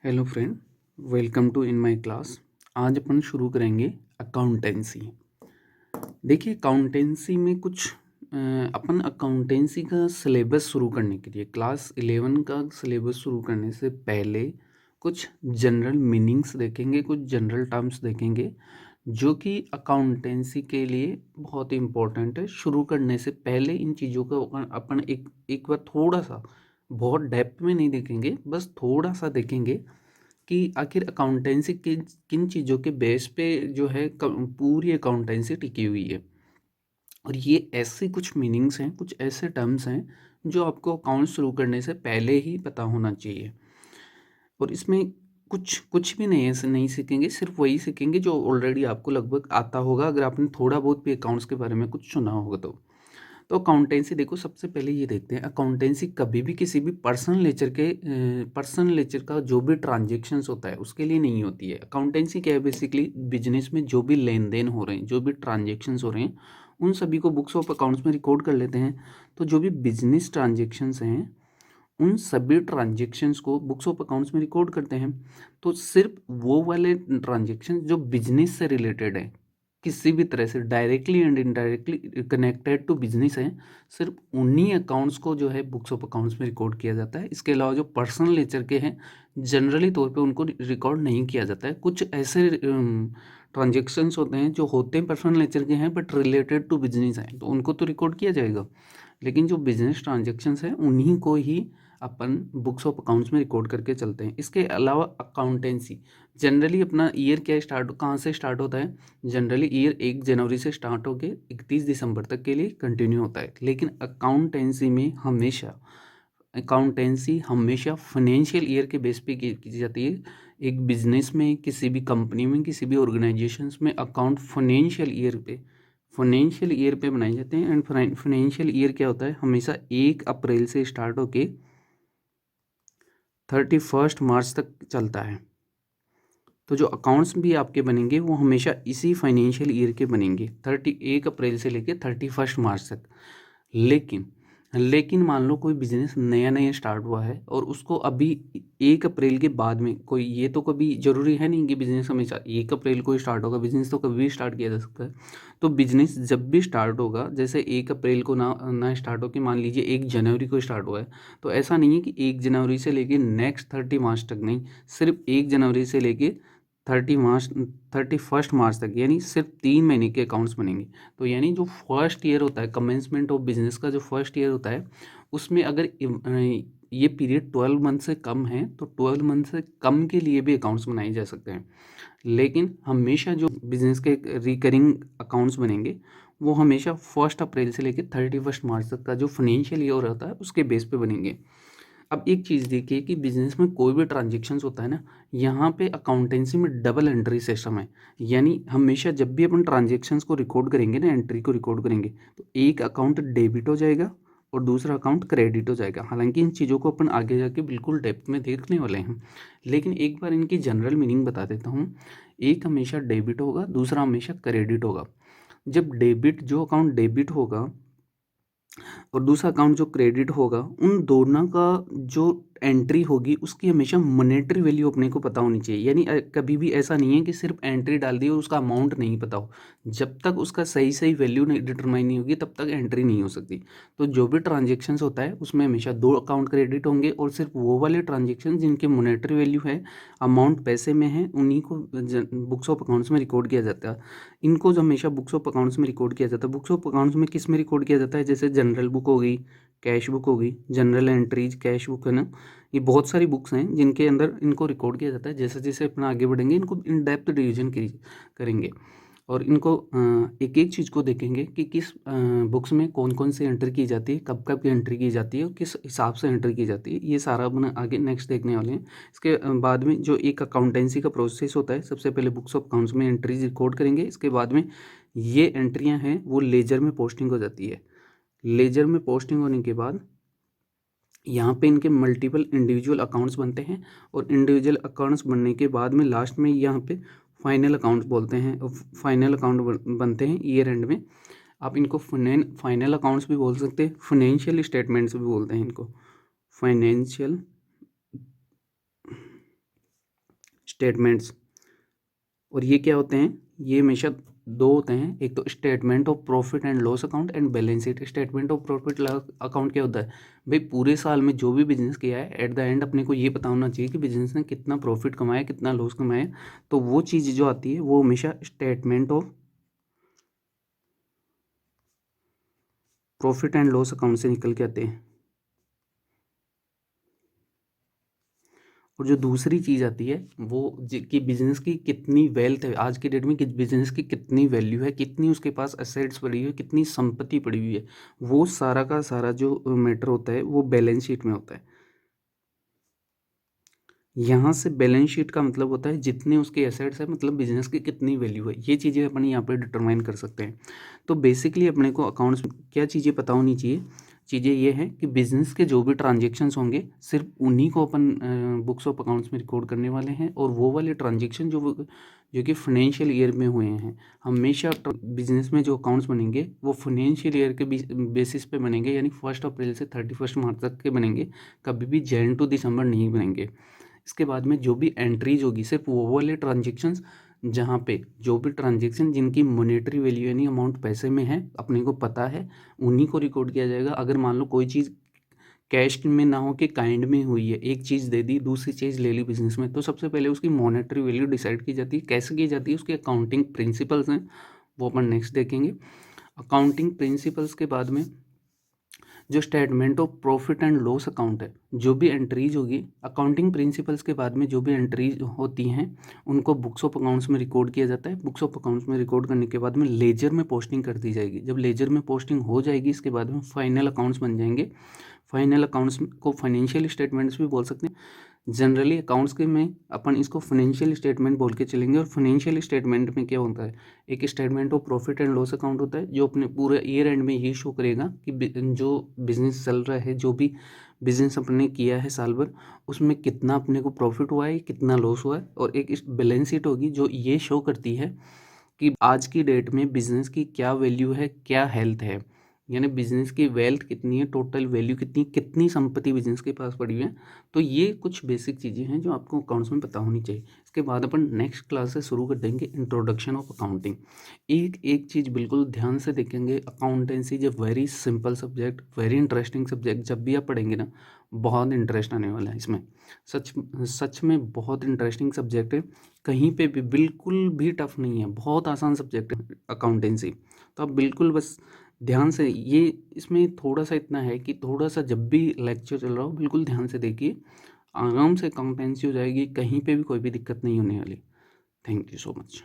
Hello friend, welcome to in my class. आज अपन शुरू करेंगे अकाउंटेंसी। देखिए, अकाउंटेंसी में कुछ अपन अकाउंटेंसी का सिलेबस शुरू करने के लिए क्लास 11 का सिलेबस शुरू करने से पहले कुछ जनरल मीनिंग्स देखेंगे, कुछ जनरल टर्म्स देखेंगे जो कि अकाउंटेंसी के लिए बहुत ही इम्पोर्टेंट है। शुरू करने से पहले इन चीज़ों को अपन एक बार थोड़ा सा, बहुत डेप्थ में नहीं देखेंगे, बस थोड़ा सा देखेंगे कि आखिर अकाउंटेंसी किन चीज़ों के बेस पे जो है पूरी अकाउंटेंसी टिकी हुई है। और ये ऐसे कुछ मीनिंग्स हैं, कुछ ऐसे टर्म्स हैं जो आपको अकाउंट शुरू करने से पहले ही पता होना चाहिए। और इसमें कुछ कुछ भी नहीं ऐसे नहीं सीखेंगे, सिर्फ वही सीखेंगे जो ऑलरेडी आपको लगभग आता होगा, अगर आपने थोड़ा बहुत भी अकाउंट्स के बारे में कुछ सुना होगा तो अकाउंटेंसी देखो, सबसे पहले ये देखते हैं अकाउंटेंसी कभी भी किसी भी पर्सनल लेचर का जो भी ट्रांजेक्शन्स होता है उसके लिए नहीं होती है। अकाउंटेंसी क्या है, बेसिकली बिजनेस में जो भी लेन देन हो रहे हैं, जो भी ट्रांजेक्शन्स हो रहे हैं, उन सभी को बुक्स ऑफ अकाउंट्स में रिकॉर्ड कर लेते हैं। तो जो भी बिजनेस ट्रांजेक्शन्स हैं उन सभी ट्रांजेक्शन्स को बुक्स ऑफ अकाउंट्स में रिकॉर्ड करते हैं। तो सिर्फ वो वाले ट्रांजेक्शन जो बिजनेस से रिलेटेड है, किसी भी तरह से directly and indirectly connected to business है, सिर्फ उन्हीं अकाउंट्स को जो है बुक्स ऑफ अकाउंट्स में रिकॉर्ड किया जाता है। इसके अलावा जो पर्सनल नेचर के हैं, जनरली तौर पे उनको रिकॉर्ड नहीं किया जाता है। कुछ ऐसे ट्रांजेक्शन्स होते हैं जो होते हैं पर्सनल नेचर के हैं बट रिलेटेड टू बिजनेस हैं, तो उनको तो रिकॉर्ड किया जाएगा। लेकिन जो बिजनेस ट्रांजेक्शन्स हैं उन्हीं को ही अपन बुक्स ऑफ अकाउंट्स में रिकॉर्ड करके चलते हैं। इसके अलावा अकाउंटेंसी जनरली अपना ईयर क्या स्टार्ट कहाँ से स्टार्ट होता है, जनरली ईयर 1 जनवरी से स्टार्ट होकर 31 दिसंबर तक के लिए कंटिन्यू होता है। लेकिन अकाउंटेंसी हमेशा फाइनेंशियल ईयर के बेस पे की जाती है। एक बिजनेस में, किसी भी कंपनी में, किसी भी ऑर्गेनाइजेशंस में अकाउंट फाइनेंशियल ईयर पे बनाए जाते हैं। एंड फाइनेंशियल ईयर क्या होता है, हमेशा 1 अप्रैल से स्टार्ट होके 31 मार्च तक चलता है। तो जो अकाउंट्स भी आपके बनेंगे वो हमेशा इसी फाइनेंशियल ईयर के बनेंगे, 31 अप्रैल से लेकर 31 मार्च तक। लेकिन मान लो कोई बिजनेस नया नया स्टार्ट हुआ है और उसको अभी 1 अप्रैल के बाद में कोई, ये तो कभी ज़रूरी है नहीं कि बिजनेस हमेशा 1 अप्रैल को ही स्टार्ट होगा, बिजनेस तो कभी भी स्टार्ट किया जा सकता है। तो बिजनेस जब भी स्टार्ट होगा, जैसे 1 अप्रैल को ना स्टार्ट हो के मान लीजिए 1 जनवरी को स्टार्ट हुआ है, तो ऐसा नहीं है कि 1 जनवरी से लेके नेक्स्ट 30 मार्च तक, नहीं, सिर्फ 1 जनवरी से लेके 31 मार्च तक, यानी सिर्फ 3 महीने के अकाउंट्स बनेंगे। तो यानी जो फर्स्ट ईयर होता है, कमेंसमेंट ऑफ बिजनेस का जो फर्स्ट ईयर होता है, उसमें अगर ये पीरियड 12 मंथ से कम है तो 12 मंथ से कम के लिए भी अकाउंट्स बनाए जा सकते हैं। लेकिन हमेशा जो बिजनेस के रिकरिंग अकाउंट्स बनेंगे वो हमेशा 1 अप्रैल से लेकर 31 मार्च तक का जो फाइनेंशियल ईयर होता है उसके बेस पे बनेंगे। अब एक चीज़ देखिए कि बिजनेस में कोई भी ट्रांजेक्शन्स होता है ना, यहाँ पे अकाउंटेंसी में डबल एंट्री सिस्टम है। यानी हमेशा जब भी अपन ट्रांजेक्शन्स को रिकॉर्ड करेंगे ना, एंट्री को रिकॉर्ड करेंगे, तो एक अकाउंट डेबिट हो जाएगा और दूसरा अकाउंट क्रेडिट हो जाएगा। हालांकि इन चीज़ों को अपन आगे जाके बिल्कुल डेप्थ में देखने वाले हैं, लेकिन एक बार इनकी जनरल मीनिंग बता देता हूँ। एक हमेशा डेबिट होगा, दूसरा हमेशा क्रेडिट होगा। जब जो अकाउंट डेबिट होगा और दूसरा अकाउंट जो क्रेडिट होगा, उन दोनों का जो एंट्री होगी उसकी हमेशा मॉनेटरी वैल्यू अपने को पता होनी चाहिए। यानी कभी भी ऐसा नहीं है कि सिर्फ एंट्री डाल दी और उसका अमाउंट नहीं पता हो। जब तक उसका सही सही वैल्यू नहीं डिटरमाइन नहीं होगी तब तक एंट्री नहीं हो सकती। तो जो भी ट्रांजेक्शन्स होता है उसमें हमेशा 2 अकाउंट क्रेडिट होंगे और सिर्फ वो वाले ट्रांजेक्शन जिनके मॉनेटरी वैल्यू है, अमाउंट पैसे में है, उन्हीं को बुक्स ऑफ अकाउंट्स में रिकॉर्ड किया जाता है। इनको जो हमेशा बुक्स ऑफ अकाउंट्स में रिकॉर्ड किया जाता है, बुक्स ऑफ अकाउंट्स में किस में रिकॉर्ड किया जाता है, जैसे जनरल बुक हो गई, कैश बुक हो गई, जनरल एंट्रीज, कैश बुक, है ना। ये बहुत सारी बुक्स हैं जिनके अंदर इनको रिकॉर्ड किया जाता है। जैसे जैसे अपना आगे बढ़ेंगे इनको इन डेप्थ डिवीजन करेंगे और इनको एक एक चीज़ को देखेंगे कि किस बुक्स में कौन कौन सी एंट्री की जाती है, कब कब की एंट्री की जाती है और किस हिसाब से एंट्री की जाती है। ये सारा अपना आगे नेक्स्ट देखने वाले हैं। इसके बाद में जो एक अकाउंटेंसी का प्रोसेस होता है, सबसे पहले बुक्स ऑफ अकाउंट्स में एंट्रीज रिकॉर्ड करेंगे। इसके बाद में ये एंट्रियाँ हैं वो लेजर में पोस्टिंग हो जाती है। लेजर में पोस्टिंग होने के बाद यहाँ पे इनके मल्टीपल इंडिविजुअल अकाउंट्स बनते हैं और इंडिविजुअल अकाउंट्स बनने के बाद में लास्ट में यहाँ पे फाइनल अकाउंट्स बोलते हैं, फाइनल अकाउंट बनते हैं ईयर एंड में। आप इनको फाइनल अकाउंट्स भी बोल सकते हैं, फाइनेंशियल स्टेटमेंट्स भी बोलते हैं इनको, फाइनेंशियल स्टेटमेंट्स। और ये क्या होते हैं, ये हमेशा दो होते हैं, एक तो statement of profit and loss account and balance sheet. Statement of profit account क्या होता है, भाई पूरे साल में जो भी बिजनेस किया है एट द एंड अपने को ये पता होना चाहिए कि बिजनेस ने कितना प्रॉफिट कमाया, कितना लॉस कमाया। तो वो चीज़ जो आती है वो हमेशा statement of profit and loss account से निकल के आते हैं। और जो दूसरी चीज़ आती है वो कि बिजनेस की कितनी वेल्थ है, आज की डेट में कि बिजनेस की कितनी वैल्यू है, कितनी उसके पास एसेट्स पड़ी हुई है, कितनी संपत्ति पड़ी हुई है, वो सारा का सारा जो मैटर होता है वो बैलेंस शीट में होता है। यहाँ से बैलेंस शीट का मतलब होता है जितने उसके एसेट्स है, मतलब बिजनेस की कितनी वैल्यू है, ये चीज़ें अपन यहाँ पे डिटरमाइन कर सकते हैं। तो बेसिकली अपने को अकाउंट्स में क्या चीज़ें पता होनी चाहिए, चीज़ें ये हैं कि बिजनेस के जो भी ट्रांजेक्शन्स होंगे सिर्फ उन्हीं को अपन बुक्स ऑफ अकाउंट्स में रिकॉर्ड करने वाले हैं। और वो वाले ट्रांजेक्शन जो कि फाइनेंशियल ईयर में हुए हैं, हमेशा बिजनेस में जो अकाउंट्स बनेंगे वो फाइनेंशियल ईयर के बेसिस पे बनेंगे, यानी 1 अप्रैल से 31 मार्च तक के बनेंगे, कभी भी जैन टू दिसंबर नहीं बनेंगे। इसके बाद में जो भी एंट्रीज होगी सिर्फ वो वाले ट्रांजेक्शन्स जहाँ पे जो भी ट्रांजेक्शन जिनकी मॉनेटरी वैल्यू यानी अमाउंट पैसे में है अपने को पता है, उन्हीं को रिकॉर्ड किया जाएगा। अगर मान लो कोई चीज़ कैश में ना हो कि काइंड में हुई है, एक चीज़ दे दी दूसरी चीज़ ले ली बिजनेस में, तो सबसे पहले उसकी मॉनेटरी वैल्यू डिसाइड की जाती है। कैसे की जाती है, उसके अकाउंटिंग प्रिंसिपल्स हैं, वो अपन नेक्स्ट देखेंगे। अकाउंटिंग प्रिंसिपल्स के बाद में जो statement of profit and loss account है, जो भी एंट्रीज होगी अकाउंटिंग प्रिंसिपल्स के बाद में, जो भी एंट्रीज होती हैं उनको बुक्स ऑफ अकाउंट्स में रिकॉर्ड किया जाता है। बुक्स ऑफ अकाउंट्स में रिकॉर्ड करने के बाद में लेजर में पोस्टिंग कर दी जाएगी। जब लेजर में पोस्टिंग हो जाएगी इसके बाद में फाइनल अकाउंट्स बन जाएंगे। फाइनल अकाउंट्स को फाइनेंशियल स्टेटमेंट्स भी बोल सकते हैं। जनरली अकाउंट्स के में अपन इसको फाइनेंशियल स्टेटमेंट बोल के चलेंगे। और फाइनेंशियल स्टेटमेंट में क्या होता है, एक statement of profit and loss account होता है जो अपने पूरे ईयर एंड में ये शो करेगा कि जो बिजनेस चल रहा है, जो भी बिजनेस अपने किया है साल भर, उसमें कितना अपने को प्रॉफिट हुआ है, कितना लॉस हुआ है। और एक बैलेंस शीट होगी जो ये शो करती है कि आज की डेट में बिजनेस की क्या वैल्यू है, क्या हेल्थ है, यानी बिजनेस की वेल्थ कितनी है, टोटल वैल्यू कितनी, कितनी संपत्ति बिजनेस के पास पड़ी हुई है। तो ये कुछ बेसिक चीज़ें हैं जो आपको अकाउंट्स में पता होनी चाहिए। इसके बाद अपन नेक्स्ट क्लास से शुरू कर देंगे इंट्रोडक्शन ऑफ अकाउंटिंग। एक एक चीज़ बिल्कुल ध्यान से देखेंगे, अकाउंटेंसी जब very simple subject, very interesting subject, जब भी आप पढ़ेंगे ना बहुत इंटरेस्ट आने वाला है इसमें। सच सच में बहुत इंटरेस्टिंग सब्जेक्ट है, कहीं पे भी बिल्कुल भी टफ नहीं है, बहुत आसान सब्जेक्ट है अकाउंटेंसी। तो आप बिल्कुल बस ध्यान से ये, इसमें थोड़ा सा इतना है कि थोड़ा सा जब भी लेक्चर चल रहा हो बिल्कुल ध्यान से देखिए, आराम से अकाउंटेंसी हो जाएगी, कहीं पे भी कोई भी दिक्कत नहीं होने वाली। Thank you so much.